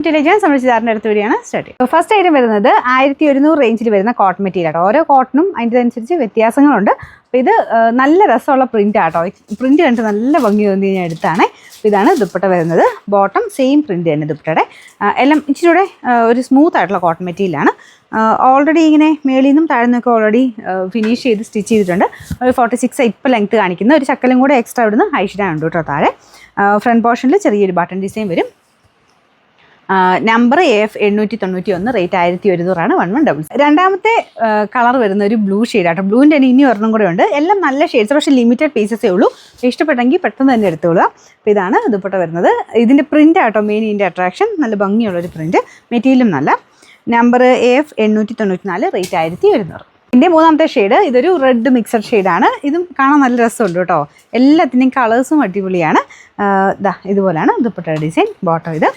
Intelligence നമ്മൾ ചെയ്താറിൻ്റെ അടുത്ത് വരികയാണ് സ്റ്റാർട്ട് ചെയ്യുക. ഫസ്റ്റ് ഐറ്റം വരുന്നത് 1100 റേഞ്ചിൽ വരുന്ന കോട്ടൺ മെറ്റീരിയൽ ആട്ടോ. ഓരോ കോട്ടണും അതിനനുസരിച്ച് വ്യത്യാസങ്ങളുണ്ട്. അപ്പോൾ ഇത് നല്ല രസമുള്ള പ്രിൻ്റ് ആട്ടോ. പ്രിൻ്റ് കണ്ടിട്ട് നല്ല ഭംഗി തോന്നി ഞാൻ എടുത്താണ്. അപ്പോൾ ഇതാണ് ദുപ്പട്ട വരുന്നത്. ബോട്ടം സെയിം പ്രിൻ്റ് തന്നെ ദുപ്പട്ടയുടെ. എല്ലാം ഇച്ചിരി ഒരു സ്മൂത്ത് ആയിട്ടുള്ള കോട്ടൺ മെറ്റീരിയലാണ്. ഓൾറെഡി ഇങ്ങനെ മേളിൽ നിന്നും താഴ്ന്നൊക്കെ ഓൾറെഡി ഫിനിഷ് ചെയ്ത് സ്റ്റിച്ച് ചെയ്തിട്ടുണ്ട്. ഒരു 46 ഇപ്പോൾ ലെങ്ത്ത് കാണിക്കുന്ന ഒരു ചക്കലും കൂടെ എക്സ്ട്രാ ഇവിടുന്ന് ഹൈഷിടാനുണ്ട് കേട്ടോ താഴെ. ഫ്രണ്ട് പോർഷനിൽ ചെറിയൊരു ബട്ടൺ ഡിസൈൻ വരും. Number AF 891, rate 1100 1100. രണ്ടാമത്തെ കളർ വരുന്ന ഒരു ബ്ലൂ ഷെയ്ഡാട്ടോ. ബ്ലൂവിൻ്റെ തന്നെ ഇനി ഒരെണ്ണം കൂടെ ഉണ്ട്. എല്ലാം നല്ല ഷെയ്ഡ്സ്, പക്ഷേ ലിമിറ്റഡ് പീസസേ ഉള്ളൂ. ഇഷ്ടപ്പെട്ടെങ്കിൽ പെട്ടെന്ന് തന്നെ എടുത്തോളുക. അപ്പോൾ ഇതാണ് ദുപ്പട്ട വരുന്നത്. ഇതിൻ്റെ പ്രിൻ്റ് ആട്ടോ മെയിൻ ഇതിൻ്റെ അട്രാക്ഷൻ. നല്ല ഭംഗിയുള്ളൊരു പ്രിൻറ്റ്, മെറ്റീരിയലും നല്ല. Number AF 894, rate 1100. ഇതിൻ്റെ മൂന്നാമത്തെ ഷെയ്ഡ് ഇതൊരു റെഡ് മിക്സഡ് ഷെയ്ഡാണ്. ഇതും കാണാൻ നല്ല രസമുണ്ട് കേട്ടോ. എല്ലാത്തിൻ്റെയും കളേഴ്സും അടിപൊളിയാണ്. ഇതുപോലെയാണ് ദുപ്പട്ടയുടെ ഡിസൈൻ. ബോട്ടം ഇത്.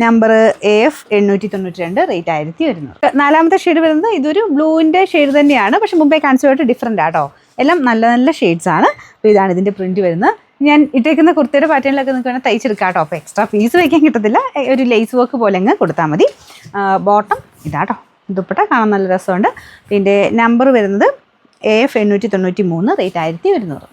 Number AF 892, rate 1100. നാലാമത്തെ ഷെയ്ഡ് വരുന്നത് ഇതൊരു ബ്ലൂവിൻ്റെ ഷെയ്ഡ് തന്നെയാണ്, പക്ഷെ മുമ്പേ കാണിച്ചതായിട്ട് ഡിഫറെൻ്റ് ആട്ടോ. എല്ലാം നല്ല നല്ല ഷെയ്ഡ്സ് ആണ്. അപ്പോൾ ഇതാണ് ഇതിൻ്റെ പ്രിൻറ്റ് വരുന്നത്. ഞാൻ ഇട്ടേക്കുന്ന കുർത്തയുടെ പാറ്റേണിലൊക്കെ നിങ്ങൾക്ക് വേണമെങ്കിൽ തയ്ച്ചെടുക്കാം കേട്ടോ. അപ്പോൾ എക്സ്ട്രാ പീസ് വയ്ക്കാൻ കിട്ടത്തില്ല, ഒരു ലേസ് വർക്ക് പോലെ അങ്ങ് കൊടുത്താൽ മതി. ബോട്ടം ഇതാട്ടോ. ദുപ്പട്ട കാണാൻ നല്ല രസമുണ്ട്. ഇതിൻ്റെ നമ്പർ വരുന്നത് AF 893, റേറ്റ് 1100.